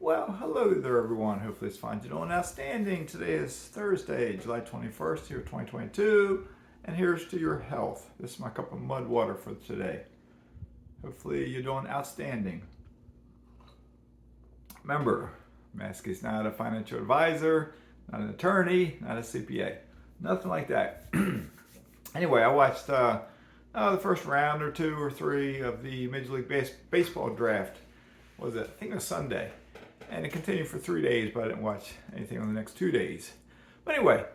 Well, hello there, everyone. Hopefully, it's fine. You're doing outstanding. Today is Thursday, July 21st, here, 2022. And here's to your health. This is my cup of mud water for today. Hopefully, you're doing outstanding. Remember, Mazske is not a financial advisor, not an attorney, not a CPA. Nothing like that. Anyway, I watched the first round or two or three of the Major League Baseball draft. What was it? I think it was Sunday. And it continued for 3 days, but I didn't watch anything on the next 2 days. But anyway,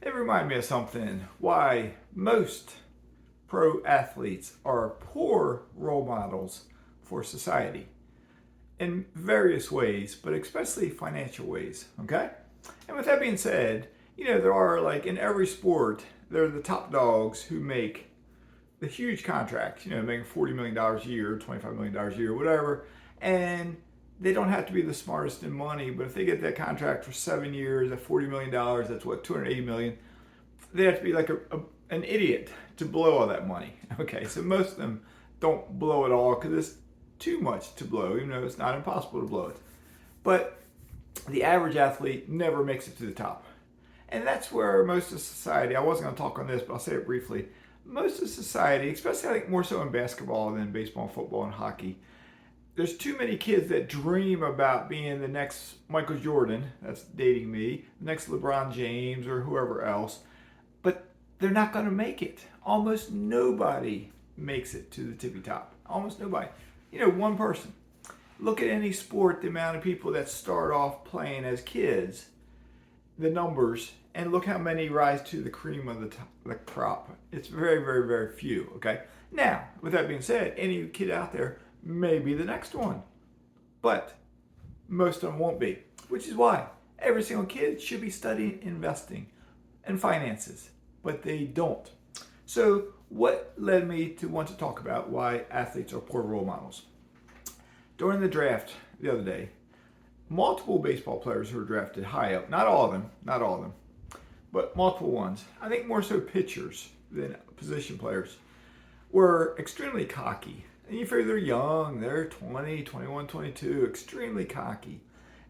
it reminded me of something. Why most pro athletes are poor role models for society in various ways, but especially financial ways, okay? And with that being said, there are, like, in every sport, there are the top dogs who make the huge contracts, making $40 million a year, $25 million a year, whatever, and they don't have to be the smartest in money, but if they get that contract for 7 years at $40 million, that's what, $280 million, they have to be like an idiot to blow all that money. Okay, so most of them don't blow it all because it's too much to blow, even though it's not impossible to blow it. But the average athlete never makes it to the top. And that's where most of society, I wasn't going to talk on this, but I'll say it briefly. Most of society, especially I think more so in basketball than baseball, football, and hockey, there's too many kids that dream about being the next Michael Jordan, that's dating me, the next LeBron James or whoever else, but they're not going to make it. Almost nobody makes it to the tippy top. Almost nobody. One person. Look at any sport, the amount of people that start off playing as kids, the numbers, and look how many rise to the cream of the crop. It's very, very, very few, okay? Now, with that being said, any kid out there may be the next one, but most of them won't be, which is why every single kid should be studying investing and finances, but they don't. So what led me to want to talk about why athletes are poor role models? During the draft the other day, multiple baseball players who were drafted high up, not all of them, but multiple ones, I think more so pitchers than position players, were extremely cocky. And you figure they're young, they're 20, 21, 22, extremely cocky.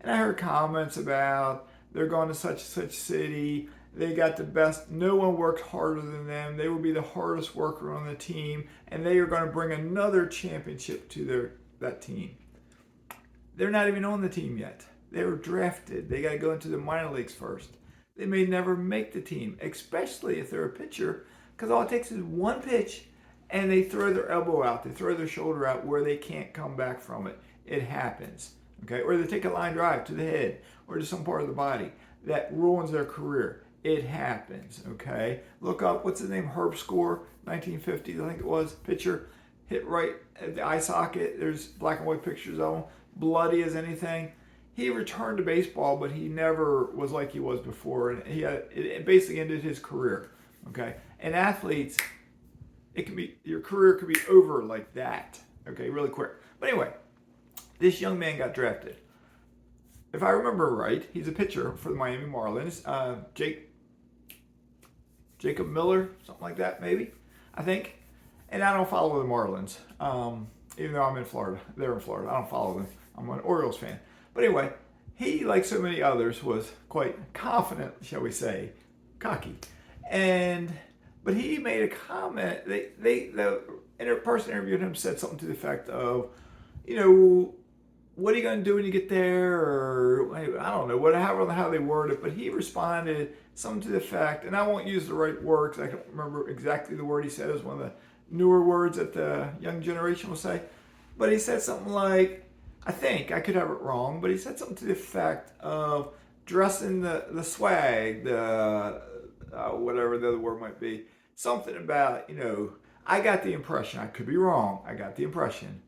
And I heard comments about they're going to such and such city, they got the best, no one worked harder than them, they will be the hardest worker on the team, and they are going to bring another championship to that team. They're not even on the team yet. They were drafted. They got to go into the minor leagues first. They may never make the team, especially if they're a pitcher, because all it takes is one pitch and they throw their elbow out, they throw their shoulder out where they can't come back from it. It happens, okay? Or they take a line drive to the head or to some part of the body. That ruins their career. It happens, okay? Look up, what's his name, Herb Score, 1950s, I think it was, pitcher, hit right at the eye socket. There's black and white pictures of him, bloody as anything. He returned to baseball, but he never was like he was before, and it basically ended his career, okay? And athletes, your career could be over like that, okay, really quick. But anyway, this young man got drafted. If I remember right, he's a pitcher for the Miami Marlins. Jacob Miller, something like that, maybe, I think. And I don't follow the Marlins, even though I'm in Florida. They're in Florida. I don't follow them. I'm an Orioles fan. But anyway, he, like so many others, was quite confident, shall we say, cocky. But he made a comment. The person interviewed him said something to the effect of, what are you going to do when you get there? Or I don't know, how they word it. But he responded something to the effect, and I won't use the right word because I don't remember exactly the word he said. It was one of the newer words that the young generation will say. But he said something like, I think, I could have it wrong, but he said something to the effect of dressing the swag, whatever the other word might be. Something about, I got the impression, I could be wrong, I got the impression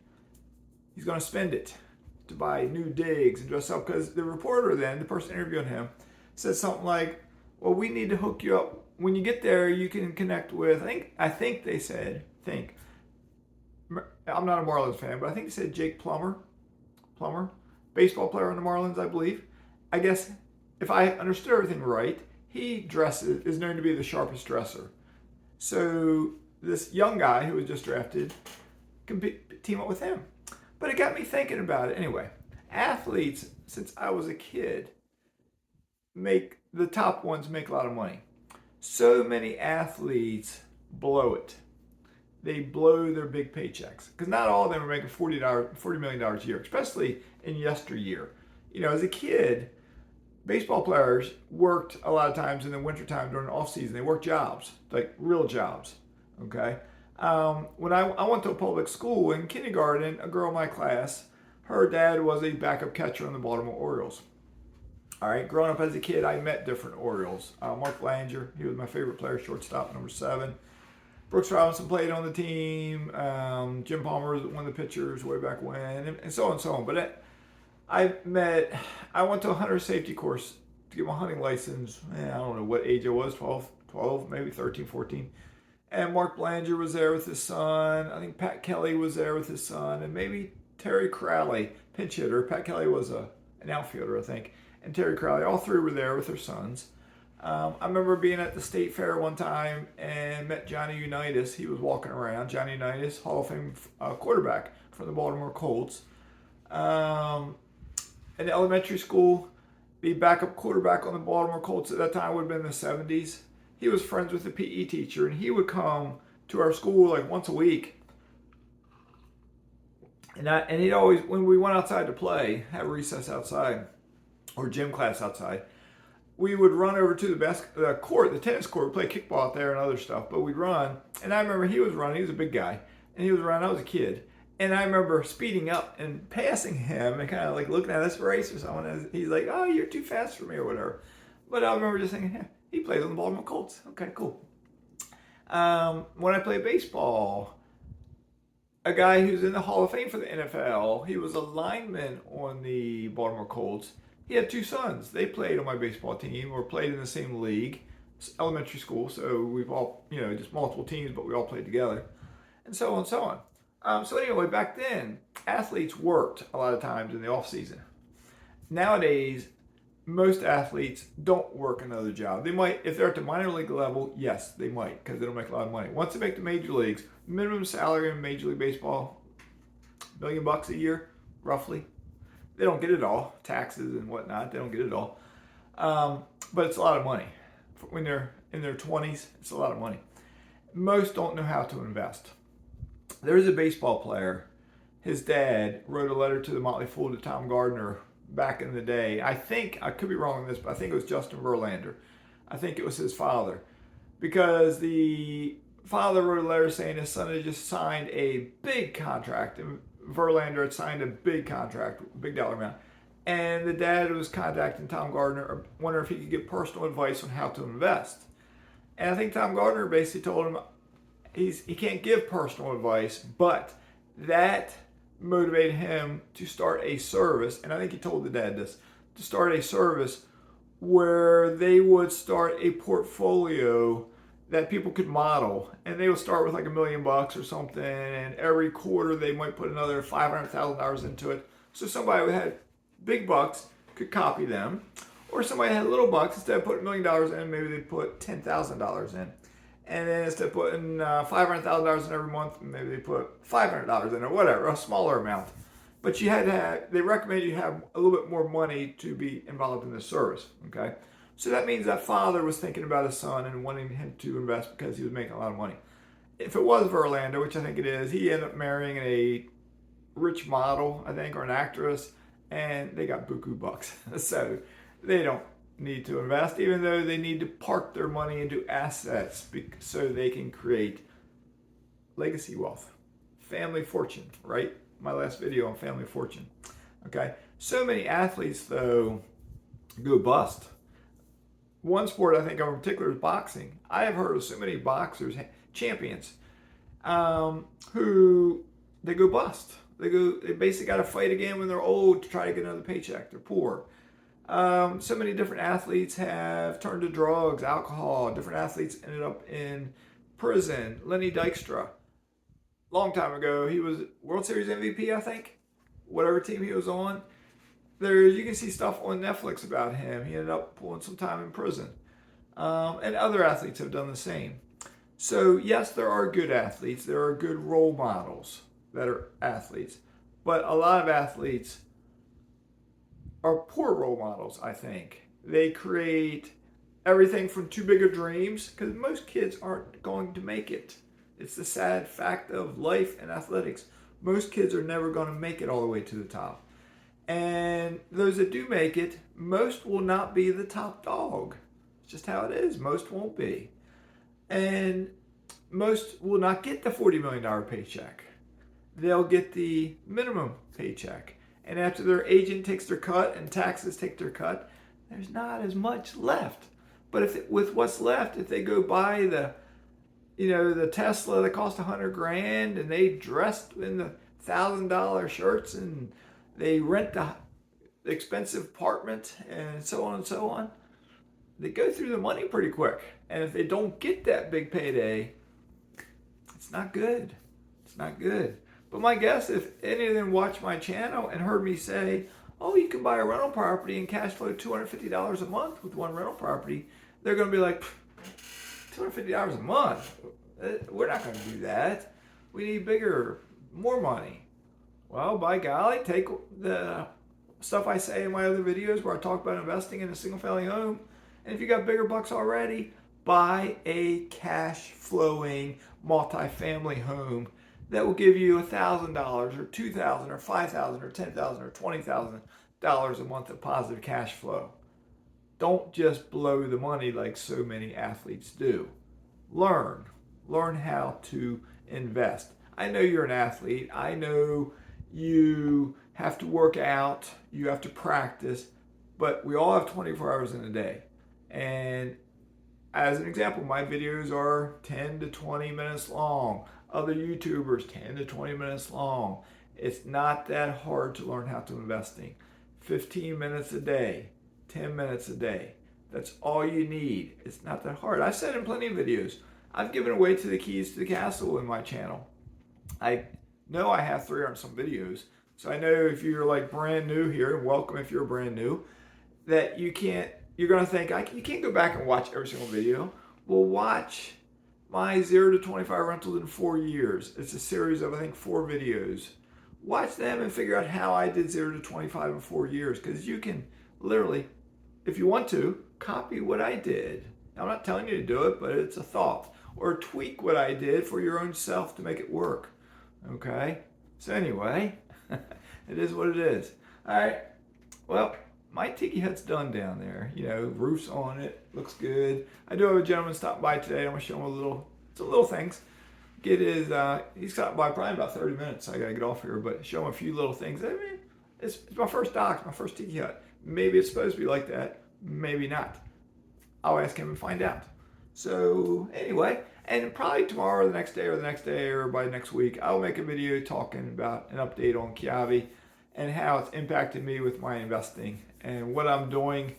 he's going to spend it to buy new digs and dress up, because the reporter then, the person interviewing him, said something like, well, we need to hook you up. When you get there, you can connect with, I think they said, I'm not a Marlins fan, but I think they said Jake Plummer, baseball player on the Marlins, I believe. I guess if I understood everything right, he is known to be the sharpest dresser. So this young guy who was just drafted can team up with him. But it got me thinking about it anyway. Athletes, since I was a kid, the top ones make a lot of money. So many athletes blow it. They blow their big paychecks because not all of them are making $40 million a year, especially in yesteryear. As a kid, baseball players worked a lot of times in the wintertime during the off season. They worked jobs, like real jobs. Okay. When I went to a public school in kindergarten, a girl in my class, her dad was a backup catcher on the Baltimore Orioles. All right, growing up as a kid, I met different Orioles. Mark Belanger, he was my favorite player, shortstop, number 7. Brooks Robinson played on the team. Jim Palmer was one of the pitchers way back when, and so on and so on. But I went to a hunter safety course to get my hunting license. I don't know what age I was, 12, maybe 13, 14. And Mark Belanger was there with his son. I think Pat Kelly was there with his son, and maybe Terry Crowley, pinch hitter. Pat Kelly was an outfielder, I think. And Terry Crowley, all 3 were there with their sons. I remember being at the state fair one time and met Johnny Unitas. He was walking around. Johnny Unitas, Hall of Fame quarterback from the Baltimore Colts. In elementary school, the backup quarterback on the Baltimore Colts at that time would have been in the 70s. He was friends with the PE teacher, and he would come to our school like once a week. And he'd always, when we went outside to play, have recess outside, or gym class outside, we would run over to the court, the tennis court, play kickball out there and other stuff, but we'd run. And I remember he was running, he was a big guy, and he was running, I was a kid. And I remember speeding up and passing him and kind of like looking at this race or someone, and he's like, oh, you're too fast for me or whatever. But I remember just thinking, he plays on the Baltimore Colts. Okay, cool. When I played baseball, a guy who's in the Hall of Fame for the NFL, he was a lineman on the Baltimore Colts. He had 2 sons. They played on my baseball team or played in the same league, elementary school. So we've all, just multiple teams, but we all played together, and so on and so on. So anyway, back then, athletes worked a lot of times in the off season. Nowadays, most athletes don't work another job. They might, if they're at the minor league level, yes, they might, because they don't make a lot of money. Once they make the major leagues, minimum salary in Major League Baseball, $1 million a year, roughly. They don't get it all, taxes and whatnot. They don't get it all, but it's a lot of money. When they're in their 20s, it's a lot of money. Most don't know how to invest. There's a baseball player. His dad wrote a letter to the Motley Fool to Tom Gardner back in the day. I could be wrong on this, but I think it was Justin Verlander. I think it was his father, because the father wrote a letter saying his son had just signed a big contract, and Verlander had signed a big contract, big dollar amount, and the dad was contacting Tom Gardner, wondering if he could get personal advice on how to invest. And I think Tom Gardner basically told him he can't give personal advice, but that motivated him to start a service, and I think he told the dad this, to start a service where they would start a portfolio that people could model, and they would start with like $1 million or something, and every quarter they might put another $500,000 into it. So somebody who had big bucks could copy them, or somebody had little bucks, instead of putting $1 million in, maybe they put $10,000 in. And then instead of putting $500,000 in every month, maybe they put $500 in, or whatever, a smaller amount. But you had to have, they recommend you have a little bit more money to be involved in this service, okay? So that means that father was thinking about his son and wanting him to invest because he was making a lot of money. If it was Verlander, which I think it is, he ended up marrying a rich model, I think, or an actress, and they got buku bucks. So they don't need to invest, even though they need to park their money into assets so they can create legacy wealth, family fortune, right? My last video on family fortune. Okay, so many athletes though go bust. One sport I think of in particular is boxing. I have heard of so many boxers, champions, who they go bust. They basically got to fight again when they're old to try to get another paycheck. They're poor. So many different athletes have turned to drugs, alcohol. Different athletes ended up in prison. Lenny Dykstra, long time ago, he was World Series MVP, I think. Whatever team he was on. You can see stuff on Netflix about him. He ended up pulling some time in prison. And other athletes have done the same. So yes, there are good athletes. There are good role models that are athletes. But a lot of athletes are poor role models, I think. They create everything from too big of dreams because most kids aren't going to make it. It's the sad fact of life and athletics. Most kids are never going to make it all the way to the top. And those that do make it, most will not be the top dog. It's just how it is. Most won't be. And most will not get the $40 million paycheck. They'll get the minimum paycheck. And after their agent takes their cut and taxes take their cut, there's not as much left. But with what's left, if they go buy the Tesla that cost $100,000 and they dressed in the $1,000 shirts and they rent the expensive apartment and so on, they go through the money pretty quick. And if they don't get that big payday, it's not good. It's not good. But my guess, if any of them watched my channel and heard me say, oh, you can buy a rental property and cash flow $250 a month with one rental property, they're going to be like, $250 a month? We're not going to do that. We need bigger, more money. Well, by golly, take the stuff I say in my other videos where I talk about investing in a single family home, and if you got bigger bucks already, buy a cash flowing multifamily home that will give you $1,000 or $2,000 or $5,000 or $10,000 or $20,000 a month of positive cash flow. Don't just blow the money like so many athletes do. Learn how to invest. I know you're an athlete. I know you have to work out, you have to practice, but we all have 24 hours in a day. And as an example, my videos are 10 to 20 minutes long. Other YouTubers, 10 to 20 minutes long. It's not that hard to learn how to investing. 15 minutes a day, 10 minutes a day. That's all you need. It's not that hard. I've said in plenty of videos, I've given away to the keys to the castle in my channel. I know I have 300 some videos. So I know if you're like brand new here, and welcome if you're brand new, that you're going to think, you can't go back and watch every single video. Well, watch my 0 to 25 rentals in 4 years. It's a series of, I think, 4 videos. Watch them and figure out how I did 0 to 25 in 4 years. Because you can literally, if you want to, copy what I did. I'm not telling you to do it, but it's a thought. Or tweak what I did for your own self to make it work. Okay? So anyway, it is what it is. All right. Well, my tiki hut's done down there. Roof's on it. Looks good. I do have a gentleman stop by today. I'm going to show him some little things. He stopped by probably about 30 minutes. I got to get off here, but show him a few little things. I mean, it's my first dock. It's my first tiki hut. Maybe it's supposed to be like that. Maybe not. I'll ask him and find out. So anyway, and probably tomorrow or the next day or by next week, I'll make a video talking about an update on Kiavi and how it's impacted me with my investing and what I'm doing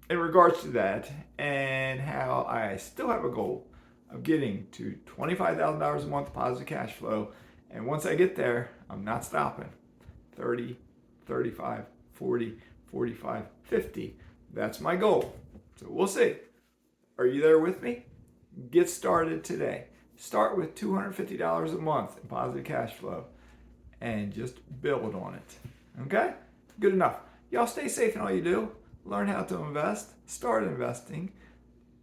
in regards to that, and how I still have a goal of getting to $25,000 a month positive cash flow. And once I get there, I'm not stopping. 30, 35, 40, 45, 50. That's my goal. So we'll see. Are you there with me? Get started today. Start with $250 a month in positive cash flow and just build on it. Okay? Good enough. Y'all stay safe in all you do. Learn how to invest. Start investing.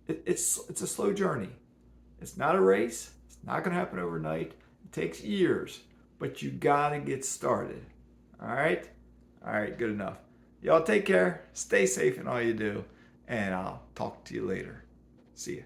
It's a slow journey. It's not a race. It's not going to happen overnight. It takes years. But you got to get started. All right? All right, good enough. Y'all take care. Stay safe in all you do. And I'll talk to you later. See ya.